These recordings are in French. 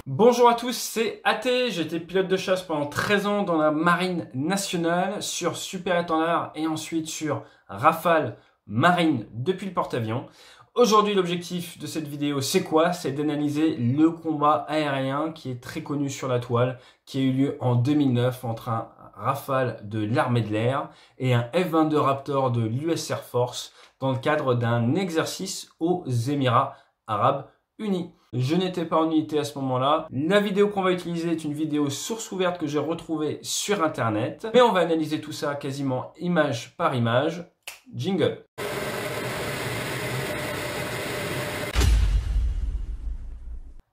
Bonjour à tous, c'est AT, j'ai été pilote de chasse pendant 13 ans dans la Marine nationale, sur Super Étendard et ensuite sur Rafale Marine depuis le porte-avions. Aujourd'hui, l'objectif de cette vidéo, c'est quoi? C'est d'analyser le combat aérien qui est très connu sur la toile, qui a eu lieu en 2009 entre un Rafale de l'armée de l'air et un F-22 Raptor de l'US Air Force dans le cadre d'un exercice aux Émirats Arabes Unis. Je n'étais pas en unité à ce moment-là. La vidéo qu'on va utiliser est une vidéo source ouverte que j'ai retrouvée sur internet. Mais on va analyser tout ça quasiment image par image. Jingle.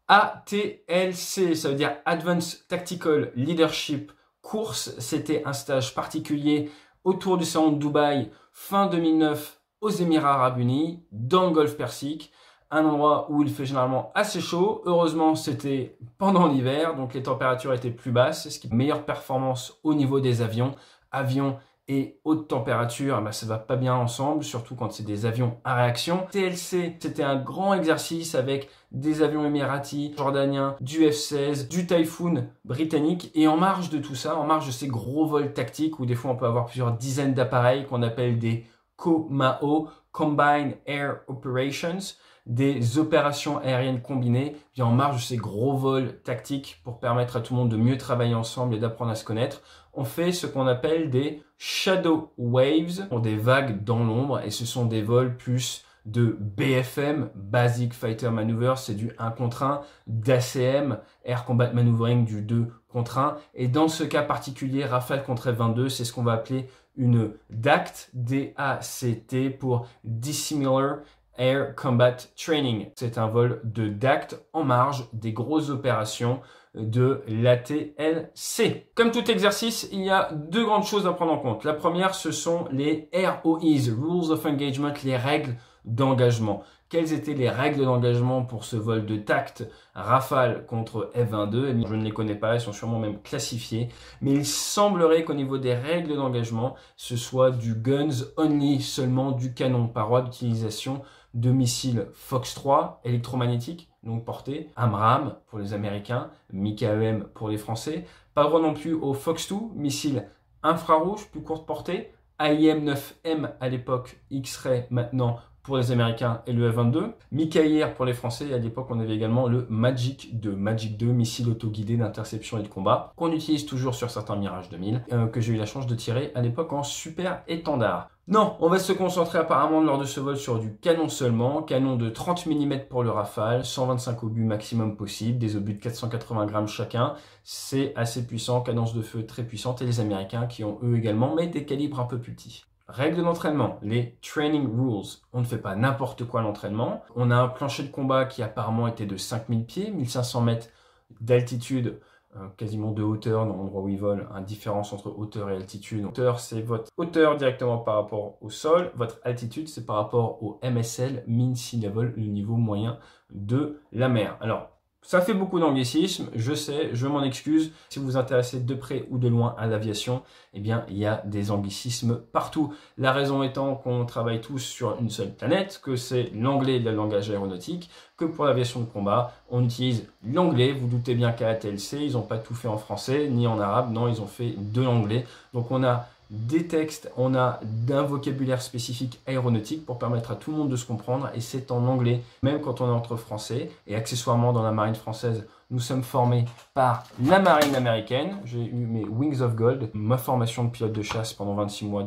ATLC, ça veut dire Advanced Tactical Leadership Course. C'était un stage particulier autour du salon de Dubaï fin 2009 aux Émirats Arabes Unis, dans le Golfe Persique. Un endroit où il fait généralement assez chaud. Heureusement, c'était pendant l'hiver, donc les températures étaient plus basses, ce qui est une meilleure performance au niveau des avions. Avions et haute température, ça va pas bien ensemble, surtout quand c'est des avions à réaction. TLC, c'était un grand exercice avec des avions émiratis, jordaniens, du F-16, du Typhoon britannique. Et en marge de tout ça, en marge de ces gros vols tactiques, où des fois on peut avoir plusieurs dizaines d'appareils qu'on appelle des COMAO, Combined Air Operations, des opérations aériennes combinées, puis en marge de ces gros vols tactiques pour permettre à tout le monde de mieux travailler ensemble et d'apprendre à se connaître, on fait ce qu'on appelle des shadow waves, des vagues dans l'ombre, et ce sont des vols plus de BFM, Basic Fighter Maneuver, c'est du 1 contre 1, d'ACM, Air Combat Maneuvering, du 2 contre 1, et dans ce cas particulier, Rafale contre F-22, c'est ce qu'on va appeler une DACT, D-A-C-T, pour Dissimilar Air Combat Training. C'est un vol de DACT en marge des grosses opérations de l'ATLC. Comme tout exercice, il y a deux grandes choses à prendre en compte. La première, ce sont les ROEs, Rules of Engagement, les règles d'engagement. Quelles étaient les règles d'engagement pour ce vol de TACT Rafale contre F-22? Je ne les connais pas, elles sont sûrement même classifiées, mais il semblerait qu'au niveau des règles d'engagement, ce soit du guns only, seulement du canon, par droit d'utilisation de missiles Fox 3 électromagnétiques, longue portée, AMRAAM pour les Américains, MIK-EM pour les Français, pas droit non plus au Fox 2, missile infrarouge, plus courte portée, AIM-9M à l'époque, X-Ray maintenant pour les Américains et le F-22, Mikaïr pour les Français, et à l'époque on avait également le Magic 2, missile autoguidé d'interception et de combat, qu'on utilise toujours sur certains Mirage 2000, que j'ai eu la chance de tirer à l'époque en Super Étendard. Non, on va se concentrer apparemment lors de ce vol sur du canon seulement, canon de 30 mm pour le Rafale, 125 obus maximum possible, des obus de 480 grammes chacun, c'est assez puissant, cadence de feu très puissante, et les Américains qui ont eux également, mais des calibres un peu plus petits. Règles d'entraînement, les training rules. On ne fait pas n'importe quoi à l'entraînement. On a un plancher de combat qui apparemment était de 5000 pieds, 1500 mètres d'altitude, quasiment de hauteur dans l'endroit où il vole, une différence entre hauteur et altitude. Hauteur, c'est votre hauteur directement par rapport au sol. Votre altitude, c'est par rapport au MSL, Mean Sea Level, le niveau moyen de la mer. Alors, ça fait beaucoup d'anglicisme, je sais, je m'en excuse. Si vous vous intéressez de près ou de loin à l'aviation, eh bien, il y a des anglicismes partout. La raison étant qu'on travaille tous sur une seule planète, que c'est l'anglais le langage aéronautique, que pour l'aviation de combat, on utilise l'anglais. Vous doutez bien qu'à ATLC, ils n'ont pas tout fait en français, ni en arabe, non, ils ont fait de l'anglais. Donc on a des textes, on a d'un vocabulaire spécifique aéronautique pour permettre à tout le monde de se comprendre, et c'est en anglais, même quand on est entre français. Et accessoirement, dans la marine française, nous sommes formés par la marine américaine. J'ai eu mes Wings of Gold, ma formation de pilote de chasse pendant 26 mois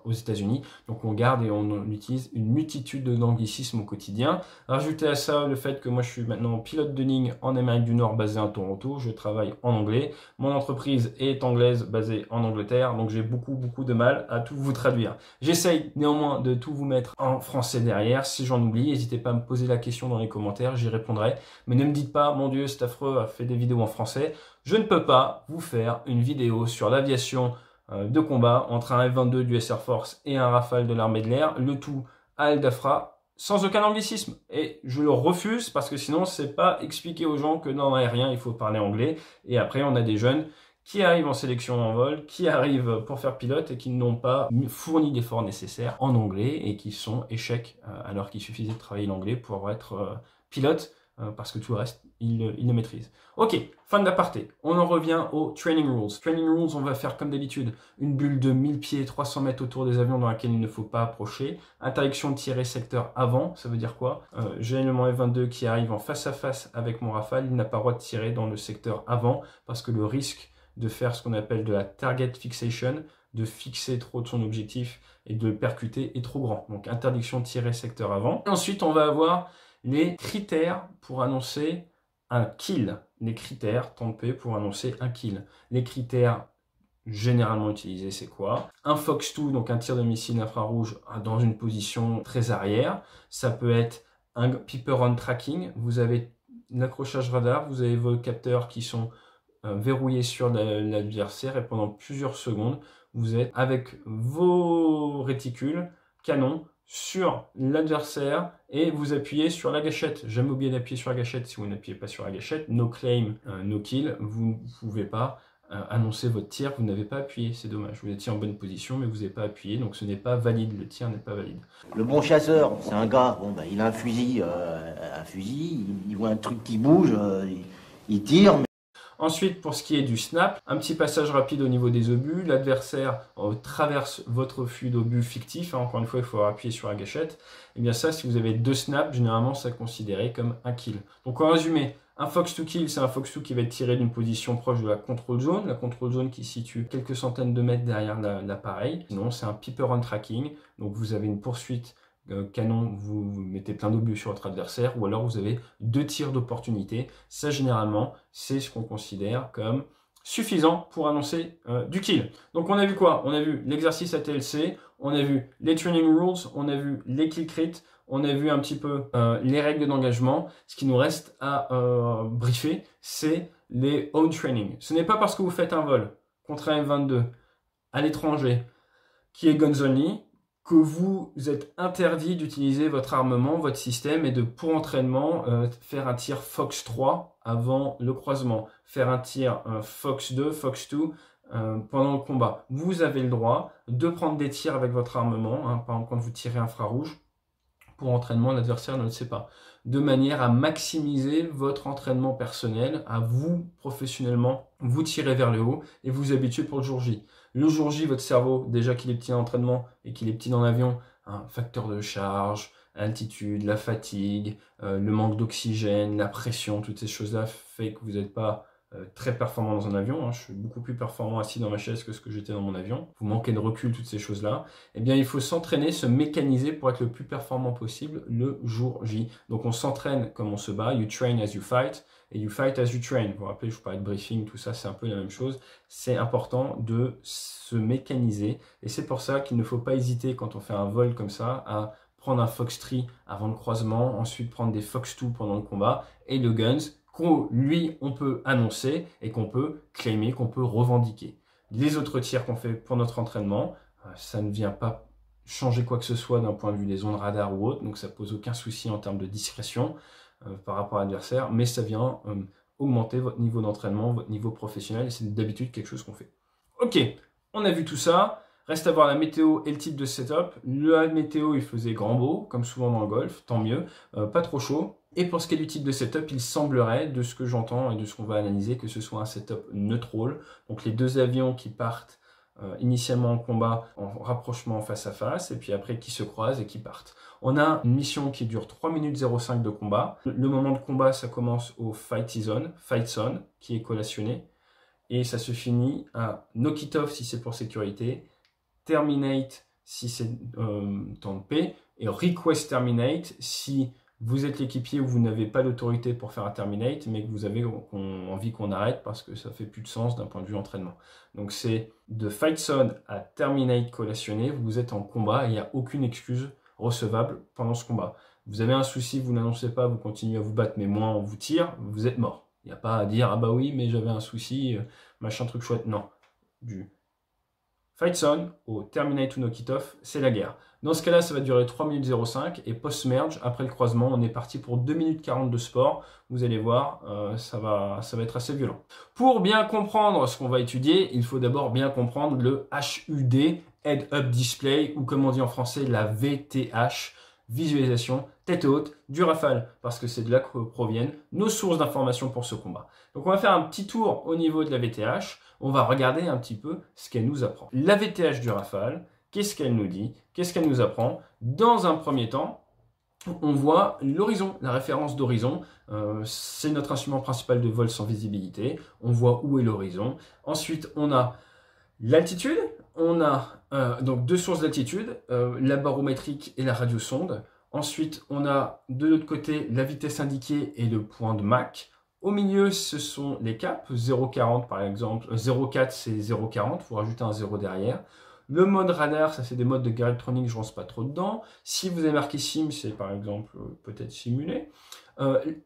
aux États-Unis. Donc on garde et on utilise une multitude d'anglicismes au quotidien. Rajoutez à ça le fait que moi je suis maintenant pilote de ligne en Amérique du Nord basé à Toronto. Je travaille en anglais. Mon entreprise est anglaise basée en Angleterre. Donc j'ai beaucoup de mal à tout vous traduire. J'essaye néanmoins de tout vous mettre en français derrière. Si j'en oublie, n'hésitez pas à me poser la question dans les commentaires, j'y répondrai. Mais ne me dites pas, mon Dieu, c'est affreux, a fait des vidéos en français. Je ne peux pas vous faire une vidéo sur l'aviation de combat entre un F-22 du US Air Force et un Rafale de l'armée de l'air, le tout à Al Dafra, sans aucun anglicisme. Et je le refuse parce que sinon, c'est pas expliquer aux gens que dans l'aérien, il faut parler anglais. Et après, on a des jeunes qui arrivent en sélection en vol, qui arrivent pour faire pilote et qui n'ont pas fourni d'efforts nécessaires en anglais et qui sont échecs alors qu'il suffisait de travailler l'anglais pour être pilote parce que tout le reste, il le maîtrise. Ok, fin de l'aparté. On en revient aux training rules. Training rules, on va faire comme d'habitude une bulle de 1000 pieds, 300 mètres autour des avions dans laquelle il ne faut pas approcher. Interdiction de tirer secteur avant, ça veut dire quoi? J'ai l'élément F-22 qui arrive en face à face avec mon Rafale, il n'a pas le droit de tirer dans le secteur avant parce que le risque de faire ce qu'on appelle de la target fixation, de fixer trop de son objectif et de le percuter est trop grand. Donc interdiction de tirer secteur avant. Et ensuite, on va avoir les critères pour annoncer un kill. Les critères, temps de paix pour annoncer un kill. Les critères généralement utilisés, c'est quoi? Un Fox 2, donc un tir de missile infrarouge dans une position très arrière. Ça peut être un Piper on tracking. Vous avez l'accrochage radar, vous avez vos capteurs qui sont verrouillés sur l'adversaire et pendant plusieurs secondes, vous êtes avec vos réticules, canons, sur l'adversaire et vous appuyez sur la gâchette. Jamais oublier d'appuyer sur la gâchette. Si vous n'appuyez pas sur la gâchette, no claim, no kill, vous ne pouvez pas annoncer votre tir, vous n'avez pas appuyé, c'est dommage. Vous étiez en bonne position, mais vous n'avez pas appuyé, donc ce n'est pas valide, le tir n'est pas valide. Le bon chasseur, c'est un gars, bon, ben, il a un fusil, il voit un truc qui bouge, il tire. Ensuite, pour ce qui est du snap, un petit passage rapide au niveau des obus. L'adversaire traverse votre flux d'obus fictif. Encore une fois, il faut appuyer sur la gâchette. Et bien ça, si vous avez 2 snaps, généralement, c'est considéré comme un kill. Donc en résumé, un Fox 2 kill, c'est un Fox 2 qui va être tiré d'une position proche de la control zone. La control zone qui se situe quelques centaines de mètres derrière l'appareil. Sinon, c'est un Piper on tracking. Donc vous avez une poursuite canon, vous mettez plein d'obus sur votre adversaire, ou alors vous avez 2 tirs d'opportunité. Ça, généralement, c'est ce qu'on considère comme suffisant pour annoncer du kill. Donc on a vu quoi? On a vu l'exercice ATLC, on a vu les training rules, on a vu les kill crit, on a vu un petit peu les règles d'engagement. Ce qui nous reste à briefer, c'est les own training. Ce n'est pas parce que vous faites un vol contre un M22 à l'étranger qui est guns only que vous êtes interdit d'utiliser votre armement, votre système et de, pour entraînement, faire un tir Fox 3 avant le croisement, faire un tir Fox 2, Fox 2 pendant le combat. Vous avez le droit de prendre des tirs avec votre armement, par exemple quand vous tirez infrarouge, pour entraînement, l'adversaire ne le sait pas, de manière à maximiser votre entraînement personnel, à vous, professionnellement, vous tirer vers le haut et vous habituer pour le jour J. Le jour J, votre cerveau, déjà qu'il est petit en entraînement et qu'il est petit dans l'avion, un facteur de charge, altitude, la fatigue, le manque d'oxygène, la pression, toutes ces choses-là fait que vous n'êtes pas très performant dans un avion. Je suis beaucoup plus performant assis dans ma chaise que ce que j'étais dans mon avion. Vous manquez de recul, toutes ces choses-là. Eh bien, il faut s'entraîner, se mécaniser pour être le plus performant possible le jour J. Donc, on s'entraîne comme on se bat. You train as you fight et you fight as you train. Vous vous rappelez, je vous parlais de briefing, tout ça, c'est un peu la même chose. C'est important de se mécaniser et c'est pour ça qu'il ne faut pas hésiter quand on fait un vol comme ça à prendre un Fox 3 avant le croisement, ensuite prendre des Fox 2 pendant le combat et le guns, lui, on peut annoncer et qu'on peut claimer, qu'on peut revendiquer. Les autres tirs qu'on fait pour notre entraînement, ça ne vient pas changer quoi que ce soit d'un point de vue des ondes radar ou autre, donc ça pose aucun souci en termes de discrétion par rapport à l'adversaire, mais ça vient augmenter votre niveau d'entraînement, votre niveau professionnel, et c'est d'habitude quelque chose qu'on fait. Ok, on a vu tout ça. Reste à voir la météo et le type de setup. La météo, il faisait grand beau, comme souvent dans le golf, tant mieux, pas trop chaud. Et pour ce qui est du type de setup, il semblerait, de ce que j'entends et de ce qu'on va analyser, que ce soit un setup neutral. Donc les 2 avions qui partent initialement en combat, en rapprochement face à face, et puis après qui se croisent et qui partent. On a une mission qui dure 3 minutes 05 de combat. Le moment de combat, ça commence au fight zone, qui est collationné. Et ça se finit à knock it off si c'est pour sécurité, terminate si c'est temps de paix, et request terminate si vous êtes l'équipier où vous n'avez pas l'autorité pour faire un terminate, mais que vous avez envie qu'on arrête parce que ça fait plus de sens d'un point de vue entraînement. Donc c'est de fight zone à terminate collationné, vous êtes en combat et il n'y a aucune excuse recevable pendant ce combat. Vous avez un souci, vous n'annoncez pas, vous continuez à vous battre, mais moins on vous tire, vous êtes mort. Il n'y a pas à dire, ah bah oui, mais j'avais un souci, machin truc chouette. Non. Du fight zone au terminate ou knock it off, c'est la guerre. Dans ce cas-là, ça va durer 3 minutes 05 et post-merge, après le croisement, on est parti pour 2 minutes 40 de sport. Vous allez voir, ça va être assez violent. Pour bien comprendre ce qu'on va étudier, il faut d'abord bien comprendre le HUD, Head Up Display, ou comme on dit en français, la VTH. visualisation tête haute du Rafale, parce que c'est de là que proviennent nos sources d'informations pour ce combat. Donc on va faire un petit tour au niveau de la VTH, on va regarder un petit peu ce qu'elle nous apprend. La VTH du Rafale, qu'est-ce qu'elle nous dit? Qu'est-ce qu'elle nous apprend? Dans un premier temps, on voit l'horizon, la référence d'horizon, c'est notre instrument principal de vol sans visibilité, on voit où est l'horizon. Ensuite, on a l'altitude, on a donc deux sources d'altitude, la barométrique et la radiosonde. Ensuite, on a de l'autre côté la vitesse indiquée et le point de Mach. Au milieu, ce sont les caps, 0,40 par exemple, 0,4 c'est 0,40, il faut rajouter un 0 derrière. Le mode radar, ça c'est des modes de gyrotronique, je ne rentre pas trop dedans. Si vous avez marqué sim, c'est par exemple peut-être simulé.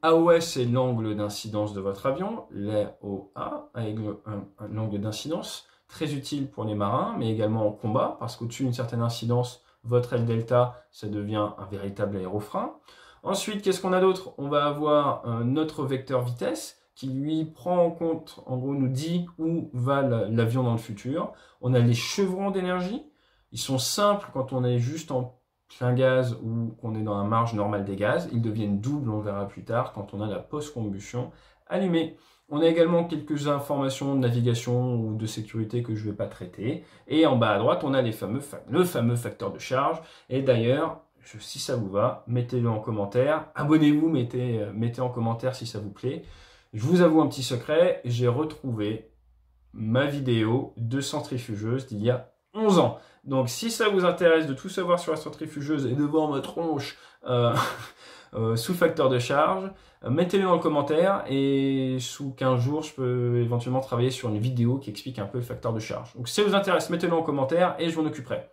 AOS, c'est l'angle d'incidence de votre avion, l'AOA, avec un angle d'incidence, très utile pour les marins, mais également en combat, parce qu'au-dessus d'une certaine incidence, votre L delta, ça devient un véritable aérofrein. Ensuite, qu'est-ce qu'on a d'autre? On va avoir notre vecteur vitesse, qui lui prend en compte, en gros nous dit où va l'avion dans le futur. On a les chevrons d'énergie, ils sont simples quand on est juste en plein gaz ou qu'on est dans la marge normale des gaz. Ils deviennent doubles, on verra plus tard, quand on a la post-combustion allumée. On a également quelques informations de navigation ou de sécurité que je ne vais pas traiter. Et en bas à droite, on a le fameux facteur de charge. Et d'ailleurs, si ça vous va, mettez-le en commentaire. Abonnez-vous, mettez en commentaire si ça vous plaît. Je vous avoue un petit secret, j'ai retrouvé ma vidéo de centrifugeuse d'il y a 11 ans. Donc si ça vous intéresse de tout savoir sur la centrifugeuse et de voir ma tronche sous facteur de charge, mettez-le dans le commentaire et sous 15 jours, je peux éventuellement travailler sur une vidéo qui explique un peu le facteur de charge. Donc si ça vous intéresse, mettez-le en commentaire et je m'en occuperai.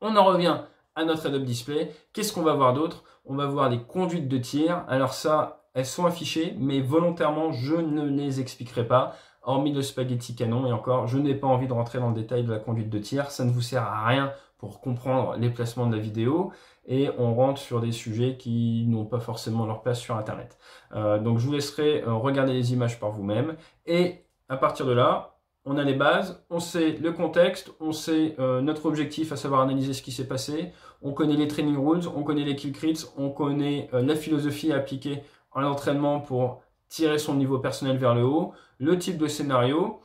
On en revient à notre head-up display. Qu'est-ce qu'on va voir d'autre? On va voir les conduites de tir. Alors ça, elles sont affichées, mais volontairement, je ne les expliquerai pas, hormis le spaghetti canon. Et encore, je n'ai pas envie de rentrer dans le détail de la conduite de tir. Ça ne vous sert à rien pour comprendre les placements de la vidéo. Et on rentre sur des sujets qui n'ont pas forcément leur place sur Internet. Donc, je vous laisserai regarder les images par vous-même. Et à partir de là, on a les bases, on sait le contexte, on sait notre objectif, à savoir analyser ce qui s'est passé. On connaît les training rules, on connaît les kill crits, on connaît la philosophie à appliquer en entraînement pour tirer son niveau personnel vers le haut, le type de scénario.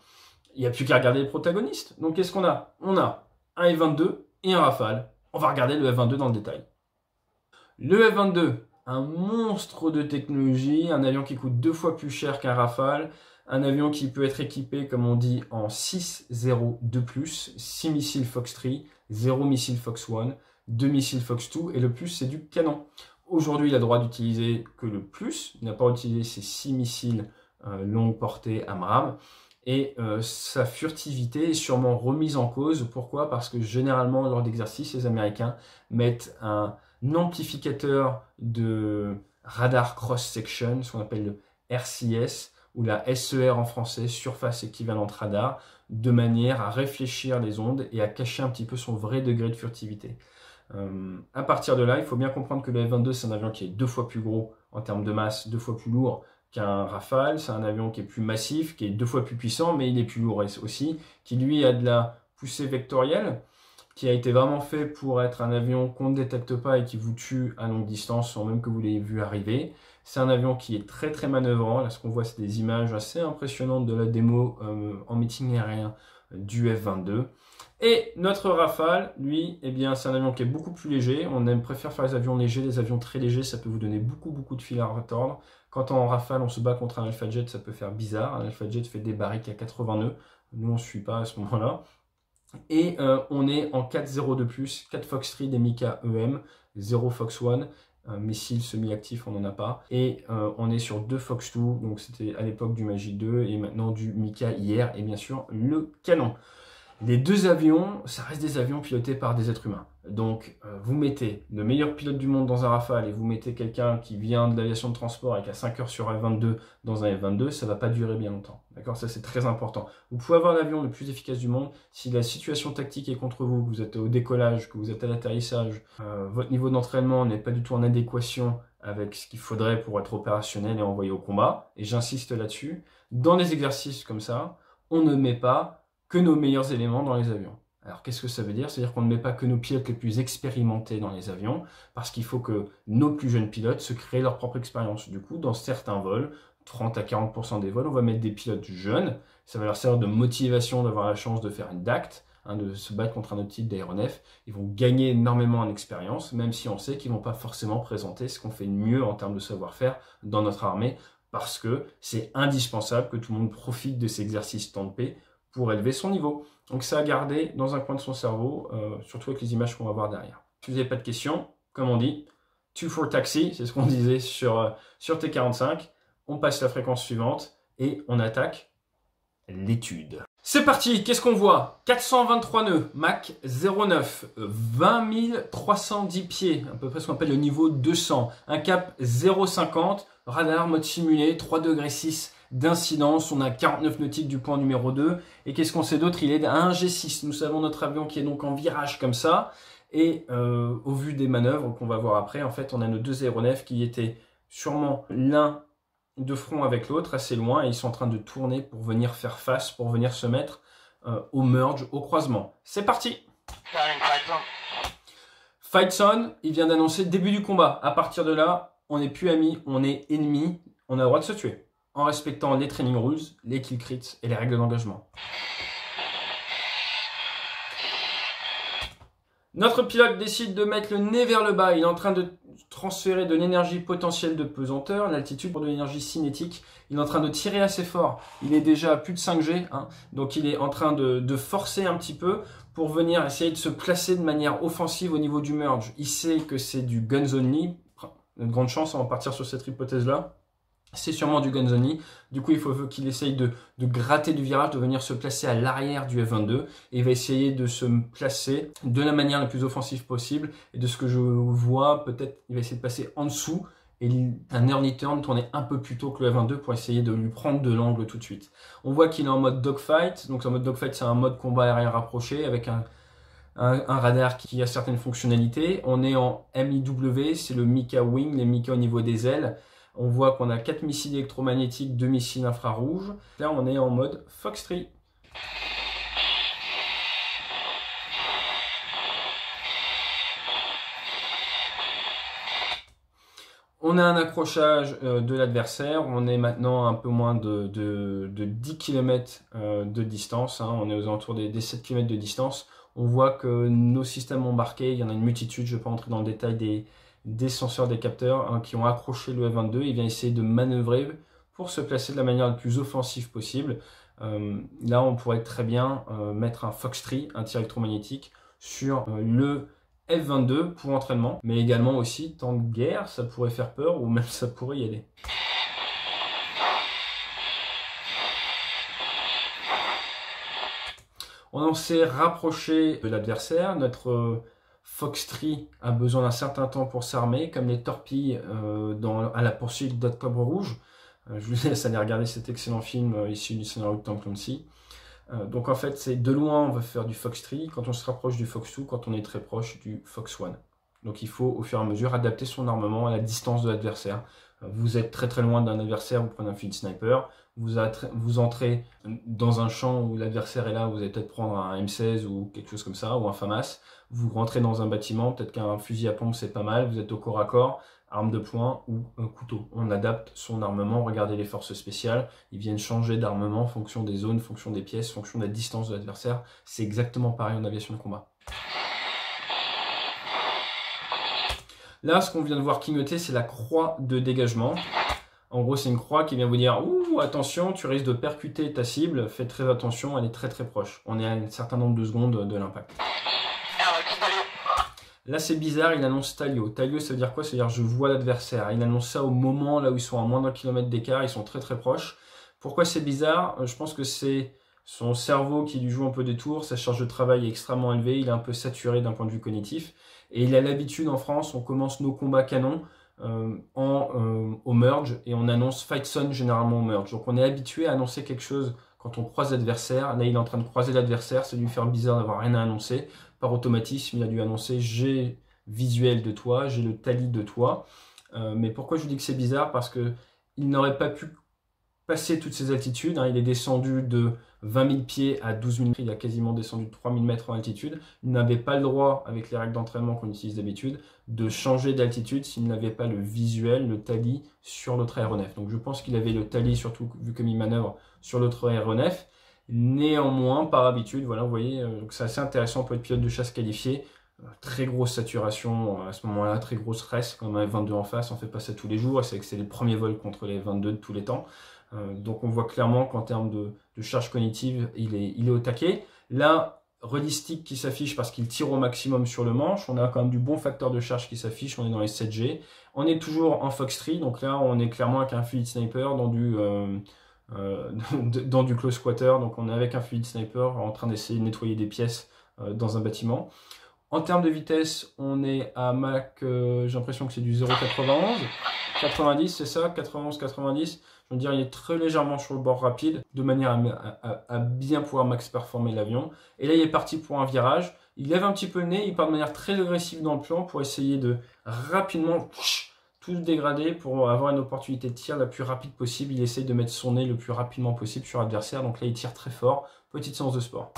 Il n'y a plus qu'à regarder les protagonistes. Donc qu'est-ce qu'on a? On a un F-22 et un Rafale. On va regarder le F-22 dans le détail. Le F-22, un monstre de technologie, un avion qui coûte 2 fois plus cher qu'un Rafale, un avion qui peut être équipé, comme on dit, en 6-0-2+, 6 missiles Fox 3, 0 missile Fox 1, 2 missiles Fox 2, et le plus c'est du canon. Aujourd'hui, il a le droit d'utiliser que le plus, il n'a pas utilisé ses 6 missiles longue portée AMRAAM, et sa furtivité est sûrement remise en cause. Pourquoi? Parce que généralement, lors d'exercices, les Américains mettent un amplificateur de radar cross-section, ce qu'on appelle le RCS, ou la SER en français, surface équivalente radar, de manière à réfléchir les ondes et à cacher un petit peu son vrai degré de furtivité. À partir de là, il faut bien comprendre que le F-22, c'est un avion qui est 2 fois plus gros en termes de masse, 2 fois plus lourd qu'un Rafale. C'est un avion qui est plus massif, qui est 2 fois plus puissant, mais il est plus lourd aussi, qui lui a de la poussée vectorielle, qui a été vraiment fait pour être un avion qu'on ne détecte pas et qui vous tue à longue distance sans même que vous l'ayez vu arriver. C'est un avion qui est très très manœuvrant. Là, ce qu'on voit, c'est des images assez impressionnantes de la démo en meeting aérien du F-22. Et notre Rafale, lui, eh bien, c'est un avion qui est beaucoup plus léger. Préfère faire les avions légers. Les avions très légers, ça peut vous donner beaucoup de fil à retordre. Quand en Rafale, on se bat contre un Alpha Jet, ça peut faire bizarre. Un Alpha Jet fait des barriques à 80 nœuds. Nous, on ne suit pas à ce moment-là. Et on est en 4.02+, 4 Fox 3 des Mika EM, 0 Fox 1. Missile semi-actif, on n'en a pas. Et on est sur 2 Fox 2, donc c'était à l'époque du Magic 2 et maintenant du Mika hier, et bien sûr le canon. Les deux avions, ça reste des avions pilotés par des êtres humains. Donc vous mettez le meilleur pilote du monde dans un Rafale et vous mettez quelqu'un qui vient de l'aviation de transport et qui a 5 heures sur F-22 dans un F-22, ça ne va pas durer bien longtemps. D'accord? Ça c'est très important. Vous pouvez avoir l'avion le plus efficace du monde, si la situation tactique est contre vous, que vous êtes au décollage, que vous êtes à l'atterrissage, votre niveau d'entraînement n'est pas du tout en adéquation avec ce qu'il faudrait pour être opérationnel et envoyé au combat, et j'insiste là-dessus, dans des exercices comme ça, on ne met pas que nos meilleurs éléments dans les avions. Alors qu'est-ce que ça veut dire? C'est-à-dire qu'on ne met pas que nos pilotes les plus expérimentés dans les avions, parce qu'il faut que nos plus jeunes pilotes se créent leur propre expérience. Du coup, dans certains vols, 30 à 40% des vols, on va mettre des pilotes jeunes. Ça va leur servir de motivation d'avoir la chance de faire une DACT, de se battre contre un autre type d'aéronef. Ils vont gagner énormément en expérience, même si on sait qu'ils ne vont pas forcément présenter ce qu'on fait de mieux en termes de savoir-faire dans notre armée, parce que c'est indispensable que tout le monde profite de ces exercices temps de paix pour élever son niveau. Donc ça à garder dans un coin de son cerveau, surtout avec les images qu'on va voir derrière. Si vous n'avez pas de questions, comme on dit, 2 for taxi, c'est ce qu'on disait sur T45. On passe la fréquence suivante et on attaque l'étude. C'est parti, qu'est-ce qu'on voit? 423 nœuds, Mach 0,9, 20 310 pieds, à peu près ce qu'on appelle le niveau 200, un cap 0,50, radar mode simulé, 3,6 degrés d'incidence, on a 49 nautiques du point numéro 2, et qu'est-ce qu'on sait d'autre? Il est à un G6, nous savons notre avion qui est donc en virage comme ça, et au vu des manœuvres qu'on va voir après, en fait on a nos deux aéronefs qui étaient sûrement l'un de front avec l'autre, assez loin, et ils sont en train de tourner pour venir faire face, pour venir se mettre au merge, au croisement. C'est parti! Fight Zone, il vient d'annoncer le début du combat. À partir de là, on n'est plus amis, on est ennemis, on a le droit de se tuer, en respectant les training rules, les kill crits et les règles d'engagement. Notre pilote décide de mettre le nez vers le bas. Il est en train de transférer de l'énergie potentielle de pesanteur, l'altitude pour de l'énergie cinétique. Il est en train de tirer assez fort. Il est déjà à plus de 5G, donc il est en train de forcer un petit peu pour venir essayer de se placer de manière offensive au niveau du merge. Il sait que c'est du guns only. Une grande chance, on va partir sur cette hypothèse-là. C'est sûrement du guns only. Du coup, il faut qu'il essaye de gratter du virage, de venir se placer à l'arrière du F-22. Et il va essayer de se placer de la manière la plus offensive possible. Et de ce que je vois, peut-être il va essayer de passer en dessous et un early turn tourner un peu plus tôt que le F-22 pour essayer de lui prendre de l'angle tout de suite. On voit qu'il est en mode dogfight. Donc, en mode dogfight, c'est un mode combat aérien rapproché avec un radar qui a certaines fonctionnalités. On est en MIW, c'est le Mika Wing, les Mika au niveau des ailes. On voit qu'on a 4 missiles électromagnétiques, 2 missiles infrarouges. Là, on est en mode Fox-3. On a un accrochage de l'adversaire. On est maintenant un peu moins de 10 km de distance. On est aux alentours des 7 km de distance. On voit que nos systèmes embarqués, il y en a une multitude, je ne vais pas entrer dans le détail des senseurs, des capteurs qui ont accroché le F-22. Il vient essayer de manœuvrer pour se placer de la manière la plus offensive possible. Là, on pourrait très bien mettre un Fox-3, un tir électromagnétique, sur le F-22 pour entraînement, mais également aussi, tant de guerre, ça pourrait faire peur ou même ça pourrait y aller. On s'est rapproché de l'adversaire. Notre Fox-3 a besoin d'un certain temps pour s'armer, comme les torpilles à la poursuite d'Octobre Rouge. Je vous laisse aller regarder cet excellent film issu du scénario de Tom Clancy. Donc en fait, c'est de loin, on va faire du Fox-3, quand on se rapproche du Fox-2, quand on est très proche du Fox-1. Donc il faut au fur et à mesure adapter son armement à la distance de l'adversaire. Vous êtes très très loin d'un adversaire, vous prenez un field sniper, vous entrez dans un champ où l'adversaire est là, vous allez peut-être prendre un M16 ou quelque chose comme ça, ou un FAMAS. Vous rentrez dans un bâtiment, peut-être qu'un fusil à pompe c'est pas mal, vous êtes au corps à corps, arme de poing ou un couteau. On adapte son armement, regardez les forces spéciales, ils viennent changer d'armement en fonction des zones, en fonction des pièces, en fonction de la distance de l'adversaire. C'est exactement pareil en aviation de combat. Là, ce qu'on vient de voir clignoter, c'est la croix de dégagement. En gros, c'est une croix qui vient vous dire « Ouh, attention, tu risques de percuter ta cible, fais très attention, elle est très très proche. » On est à un certain nombre de secondes de l'impact. Là, c'est bizarre, il annonce Talio. Talio, ça veut dire quoi? Ça veut dire je vois l'adversaire. Il annonce ça au moment là où ils sont à moins d'un kilomètre d'écart, ils sont très très proches. Pourquoi c'est bizarre? Je pense que c'est son cerveau qui lui joue un peu des tours, sa charge de travail est extrêmement élevée, il est un peu saturé d'un point de vue cognitif. Et il a l'habitude en France, on commence nos combats canons au merge et on annonce Fight Zone généralement au merge. Donc on est habitué à annoncer quelque chose quand on croise l'adversaire. Là, il est en train de croiser l'adversaire, ça lui fait bizarre d'avoir rien à annoncer. Par automatisme, il a dû annoncer j'ai visuel de toi, j'ai le tally de toi. Mais pourquoi je vous dis que c'est bizarre? Parce que il n'aurait pas pu passé toutes ces altitudes, hein. Il est descendu de 20 000 pieds à 12 000 pieds, il a quasiment descendu de 3 000 mètres en altitude. Il n'avait pas le droit, avec les règles d'entraînement qu'on utilise d'habitude, de changer d'altitude s'il n'avait pas le visuel, le tally sur l'autre aéronef. Donc je pense qu'il avait le tally, surtout vu comme il manœuvre sur l'autre aéronef. Néanmoins, par habitude, voilà, vous voyez, c'est assez intéressant pour être pilote de chasse qualifié. Très grosse saturation à ce moment-là, très gros stress. Quand on a F-22 en face, on fait pas ça tous les jours. C'est que c'est les premiers vols contre les F-22 de tous les temps. Donc on voit clairement qu'en termes de charge cognitive, il est au taquet. Là, Relistic qui s'affiche parce qu'il tire au maximum sur le manche. On a quand même du bon facteur de charge qui s'affiche. On est dans les 7G. On est toujours en Fox-3. Donc là, on est clairement avec un fluid sniper dans du close quarter. Donc on est avec un fluid sniper en train d'essayer de nettoyer des pièces dans un bâtiment. En termes de vitesse, on est à Mach, j'ai l'impression que c'est du 0,91, 90, c'est ça, 91, 90. Je veux dire, il est très légèrement sur le bord rapide, de manière à bien pouvoir max performer l'avion. Et là, il est parti pour un virage. Il lève un petit peu le nez, il part de manière très agressive dans le plan pour essayer de rapidement tout dégrader pour avoir une opportunité de tir la plus rapide possible. Il essaye de mettre son nez le plus rapidement possible sur l'adversaire. Donc là, il tire très fort. Petite séance de sport.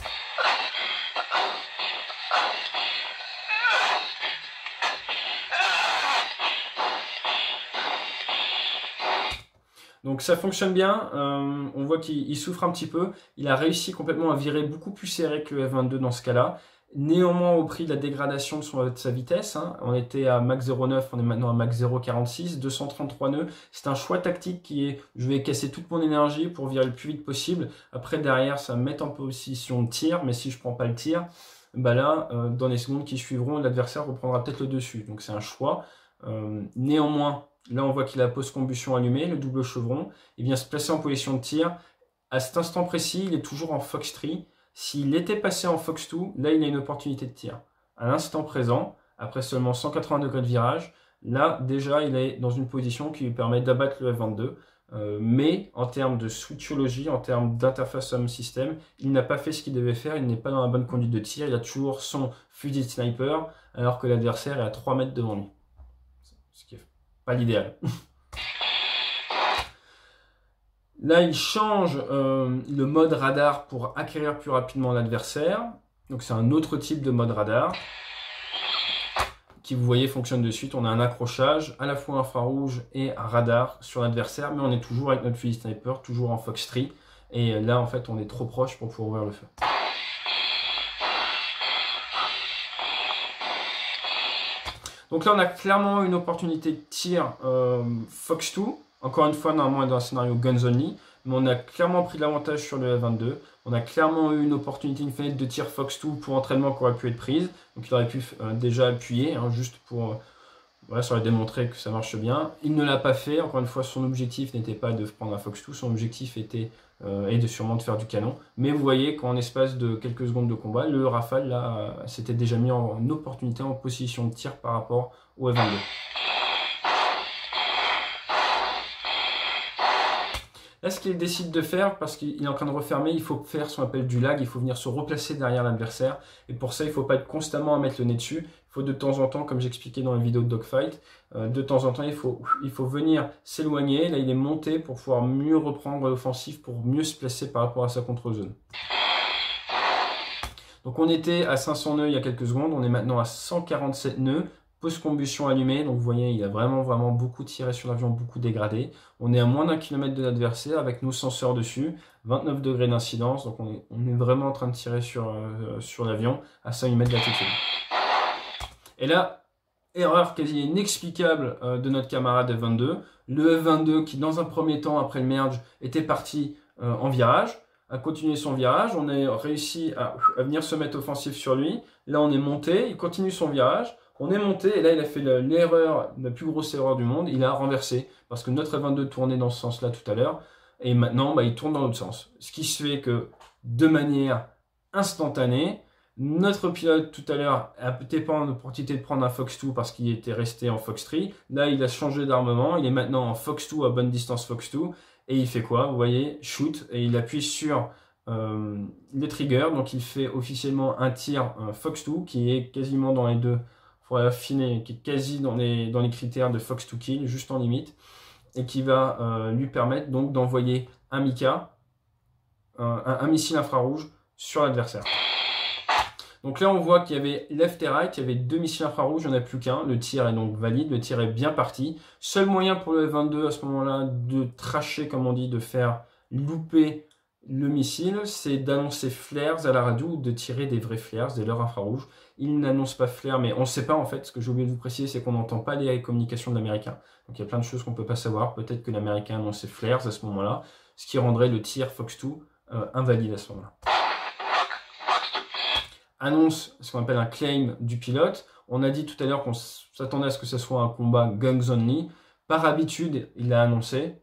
Donc ça fonctionne bien, on voit qu'il souffre un petit peu, il a réussi complètement à virer beaucoup plus serré que le F-22 dans ce cas-là, néanmoins au prix de la dégradation de sa vitesse, hein. On était à Mach 0,9, on est maintenant à Mach 0,46, 233 nœuds, c'est un choix tactique qui est, je vais casser toute mon énergie pour virer le plus vite possible, après derrière ça va me met en position de tir, mais si je prends pas le tir, bah là, dans les secondes qui suivront, l'adversaire reprendra peut-être le dessus, donc c'est un choix, néanmoins, là, on voit qu'il a post-combustion allumée, le double chevron. Il vient se placer en position de tir. À cet instant précis, il est toujours en Fox 3. S'il était passé en Fox 2, là, il a une opportunité de tir. À l'instant présent, après seulement 180 degrés de virage, là, déjà, il est dans une position qui lui permet d'abattre le F-22. Mais en termes de switchologie, en termes d'interface homme-système, il n'a pas fait ce qu'il devait faire. Il n'est pas dans la bonne conduite de tir. Il a toujours son fusil de sniper, alors que l'adversaire est à 3 mètres devant lui. Ce qui est pas l'idéal. Là, il change le mode radar pour acquérir plus rapidement l'adversaire. Donc, c'est un autre type de mode radar qui, vous voyez, fonctionne de suite. On a un accrochage à la fois infrarouge et un radar sur l'adversaire, mais on est toujours avec notre fusil sniper, toujours en Fox 3. Et là, en fait, on est trop proche pour pouvoir ouvrir le feu. Donc là, on a clairement une opportunité de tir Fox 2. Encore une fois, normalement, dans un scénario guns only. Mais on a clairement pris l'avantage sur le F-22. On a clairement eu une opportunité, une fenêtre de tir Fox 2 pour entraînement qui aurait pu être prise. Donc il aurait pu déjà appuyer, hein, juste pour... voilà, ça aurait démontré que ça marche bien. Il ne l'a pas fait. Encore une fois, son objectif n'était pas de prendre un Fox 2. Son objectif était sûrement de faire du canon. Mais vous voyez qu'en espace de quelques secondes de combat, le Rafale là s'était déjà mis en opportunité, en position de tir par rapport au F-22. Là, ce qu'il décide de faire, parce qu'il est en train de refermer, il faut faire ce qu'on appelle du lag, il faut venir se replacer derrière l'adversaire. Et pour ça, il ne faut pas être constamment à mettre le nez dessus. Il faut de temps en temps, comme j'expliquais dans la vidéo de Dogfight, de temps en temps, il faut venir s'éloigner. Là, il est monté pour pouvoir mieux reprendre l'offensive, pour mieux se placer par rapport à sa contre-zone. Donc, on était à 500 nœuds il y a quelques secondes. On est maintenant à 147 nœuds. Post-combustion allumée, donc vous voyez, il a vraiment beaucoup tiré sur l'avion, beaucoup dégradé. On est à moins d'1 km de l'adversaire avec nos senseurs dessus, 29 degrés d'incidence, donc on est vraiment en train de tirer sur l'avion à 5000 mètres d'altitude. Et là, erreur quasi inexplicable de notre camarade F-22. Le F-22 qui, dans un premier temps, après le merge, était parti en virage, a continué son virage. On a réussi à venir se mettre offensif sur lui. Là, on est monté, il continue son virage. On est monté et là, il a fait l'erreur, la plus grosse erreur du monde. Il a renversé parce que notre F-22 tournait dans ce sens-là tout à l'heure. Et maintenant, bah, il tourne dans l'autre sens. Ce qui se fait que, de manière instantanée, notre pilote tout à l'heure a peut-être pas l'opportunité de prendre un Fox 2 parce qu'il était resté en Fox 3. Là, il a changé d'armement. Il est maintenant en Fox 2 à bonne distance Fox 2. Et il fait quoi? Vous voyez, shoot. Et il appuie sur les triggers. Donc, il fait officiellement un tir Fox 2 qui est quasiment dans les deux. Il faudrait affiner, qui est quasi dans les critères de Fox to Kill, juste en limite. et qui va lui permettre donc d'envoyer un Mika, un missile infrarouge sur l'adversaire. Donc là, on voit qu'il y avait left et right, il y avait 2 missiles infrarouges, il n'y en a plus qu'un. Le tir est donc valide, le tir est bien parti. Seul moyen pour le F-22 à ce moment-là de tracher, comme on dit, de faire louper le missile, c'est d'annoncer flares à la radio ou de tirer des vrais flares, des leurres infrarouges. Il n'annonce pas flares, mais on ne sait pas en fait. Ce que j'ai oublié de vous préciser, c'est qu'on n'entend pas les communications de l'américain. Donc il y a plein de choses qu'on ne peut pas savoir. Peut-être que l'américain annonçait flares à ce moment-là, ce qui rendrait le tir Fox 2 invalide à ce moment-là. Annonce ce qu'on appelle un claim du pilote. On a dit tout à l'heure qu'on s'attendait à ce que ce soit un combat guns only. Par habitude, il l'a annoncé.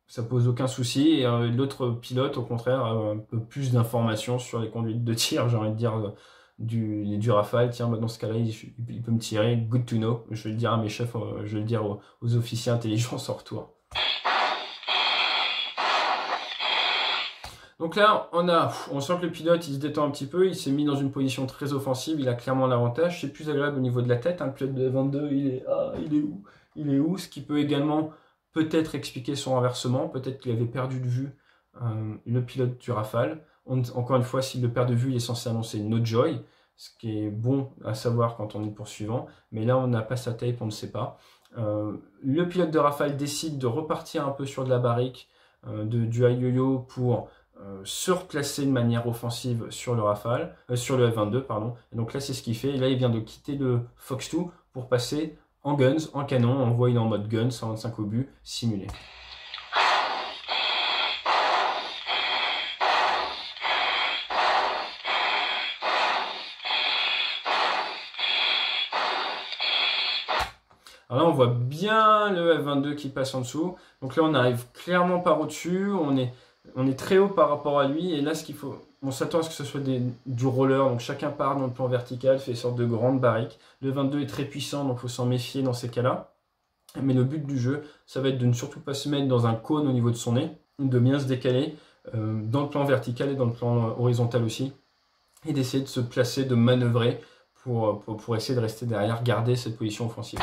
Ça pose aucun souci. Et l'autre pilote, au contraire, a un peu plus d'informations sur les conduites de tir, j'ai envie de dire, du Rafale. Tiens, bah dans ce cas-là, il peut me tirer. Good to know. Je vais le dire à mes chefs, je vais le dire aux officiers intelligence en retour. Donc là, on sent que le pilote, il se détend un petit peu, il s'est mis dans une position très offensive, il a clairement l'avantage, c'est plus agréable au niveau de la tête, hein. Le pilote de F-22, il est où, ce qui peut également peut-être expliquer son renversement, peut-être qu'il avait perdu de vue le pilote du Rafale. Encore une fois, s'il le perd de vue, il est censé annoncer no joy, ce qui est bon à savoir quand on est poursuivant, mais là on n'a pas sa tape, on ne sait pas. Le pilote de Rafale décide de repartir un peu sur de la barrique du high yo-yo pour se replacer de manière offensive sur le Rafale, sur le F-22, pardon. Et donc là, c'est ce qu'il fait. Et là, il vient de quitter le Fox 2 pour passer en guns, en canon. On voit, il est en mode gun, 125 obus, simulé. Alors là, on voit bien le F-22 qui passe en dessous. Donc là, on n'arrive clairement pas au-dessus. On est très haut par rapport à lui. Et là, ce qu'il faut, on s'attend à ce que ce soit du roller. Donc chacun part dans le plan vertical, fait une sorte de grande barrique. Le 22 est très puissant, donc il faut s'en méfier dans ces cas-là. Mais le but du jeu, ça va être de ne surtout pas se mettre dans un cône au niveau de son nez, de bien se décaler dans le plan vertical et dans le plan horizontal aussi. Et d'essayer de se placer, de manœuvrer pour essayer de rester derrière, garder cette position offensive.